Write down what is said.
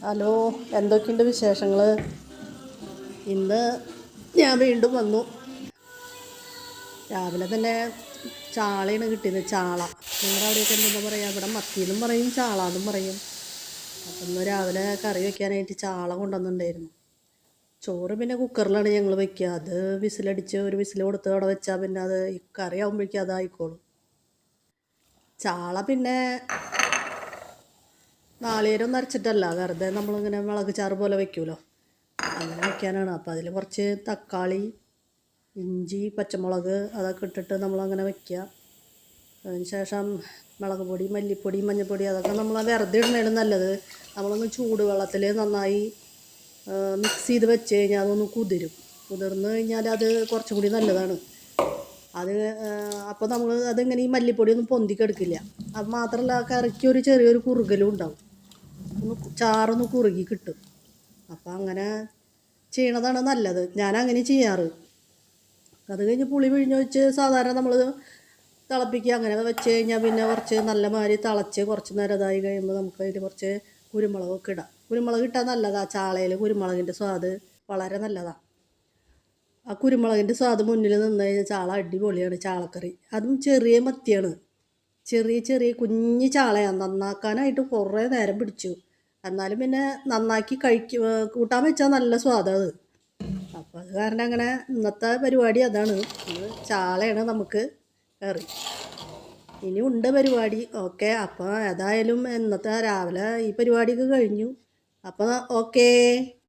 Hello, എന്തൊക്കെയുണ്ട് വിശേഷങ്ങൾ? ഇന്ന് ഞാൻ വീണ്ടും വന്നു. രാവിലെ തന്നെ ചാളയാണ് കിട്ടിയത്. ചാള, നിങ്ങളുടെ അവിടെയൊക്കെ എന്താ പറയുക? ഇവിടെ മത്തിയെന്നും പറയും, ചാള എന്നും പറയും. അപ്പം ഇന്ന് രാവിലെ കറി വയ്ക്കാനായിട്ട് ചാള കൊണ്ടുവന്നിട്ടുണ്ടായിരുന്നു. ചോറ് പിന്നെ കുക്കറിലാണ് ഞങ്ങൾ വയ്ക്കുക. അത് വിസിലടിച്ച് ഒരു വിസിൽ കൊടുത്ത് അവിടെ വെച്ചാൽ പിന്നെ അത് കറി ആകുമ്പോഴേക്കും അതായിക്കോളും. ചാള പിന്നെ നാളികേരമൊന്നും അരച്ചിട്ടല്ല, വെറുതെ നമ്മളിങ്ങനെ മുളക് ചാറ് പോലെ വെക്കുമല്ലോ, അങ്ങനെ വയ്ക്കാനാണ്. അപ്പോൾ അതിൽ കുറച്ച് തക്കാളി, ഇഞ്ചി, പച്ചമുളക് അതൊക്കെ ഇട്ടിട്ട് നമ്മളങ്ങനെ വയ്ക്കുക. അതിന് ശേഷം മുളക് പൊടി, മല്ലിപ്പൊടി, മഞ്ഞൾപ്പൊടി അതൊക്കെ നമ്മൾ വെറുതെ ഇടുന്നതാണ് നല്ലത്. നമ്മളൊന്ന് ചൂടുവെള്ളത്തിൽ നന്നായി മിക്സ് ചെയ്ത് വെച്ച് കഴിഞ്ഞാൽ അതൊന്ന് കുതിർന്ന് കഴിഞ്ഞാൽ അത് കുറച്ചും കൂടി നല്ലതാണ്. അത് അപ്പോൾ നമ്മൾ അതിങ്ങനെ ഈ മല്ലിപ്പൊടിയൊന്നും പൊന്തിക്കെടുക്കില്ല. അത് മാത്രമല്ല, കറിക്ക് ഒരു ചെറിയൊരു കുറുകലും ഉണ്ടാവും, ചാറൊന്ന് കുറുകി കിട്ടും. അപ്പം അങ്ങനെ ചെയ്യണതാണ് നല്ലത്. ഞാൻ അങ്ങനെ ചെയ്യാറ്. അത് കഴിഞ്ഞ് പുളി പിഴിഞ്ഞൊഴിച്ച് സാധാരണ നമ്മൾ തിളപ്പിക്കുക. അങ്ങനെ വെച്ച് കഴിഞ്ഞാൽ പിന്നെ കുറച്ച് നല്ല മാതിരി തിളച്ച് കുറച്ച് നേരം ഇതായി കഴിയുമ്പോൾ നമുക്ക് അതിൽ കുറച്ച് കുരുമുളകൊക്കെ ഇടാം. കുരുമുളക് ഇട്ടാൽ നല്ലതാണ്. ചാളയിൽ കുരുമുളകിൻ്റെ സ്വാദ് വളരെ നല്ലതാണ്. ആ കുരുമുളകിൻ്റെ സ്വാദ് മുന്നിൽ നിന്ന് കഴിഞ്ഞാൽ ചാള അടിപൊളിയാണ്. ചാളക്കറി അതും ചെറിയ മത്തിയാണ്, ചെറിയ കുഞ്ഞ് ചാളയാണ്. നന്നാക്കാനായിട്ട് കുറേ നേരം പിടിച്ചു. എന്നാലും പിന്നെ നന്നാക്കി കൂട്ടാൻ വെച്ചാൽ നല്ല സ്വാദാണ്. അപ്പോൾ അത് കാരണം അങ്ങനെ ഇന്നത്തെ പരിപാടി അതാണ്. ഇന്ന് ചാളയാണ് നമുക്ക് കറി. ഇനി ഉണ്ട് പരിപാടി. ഓക്കെ, അപ്പോൾ ഏതായാലും ഇന്നത്തെ രാവിലെ ഈ പരിപാടിയൊക്കെ കഴിഞ്ഞു. അപ്പോൾ ഓക്കേ.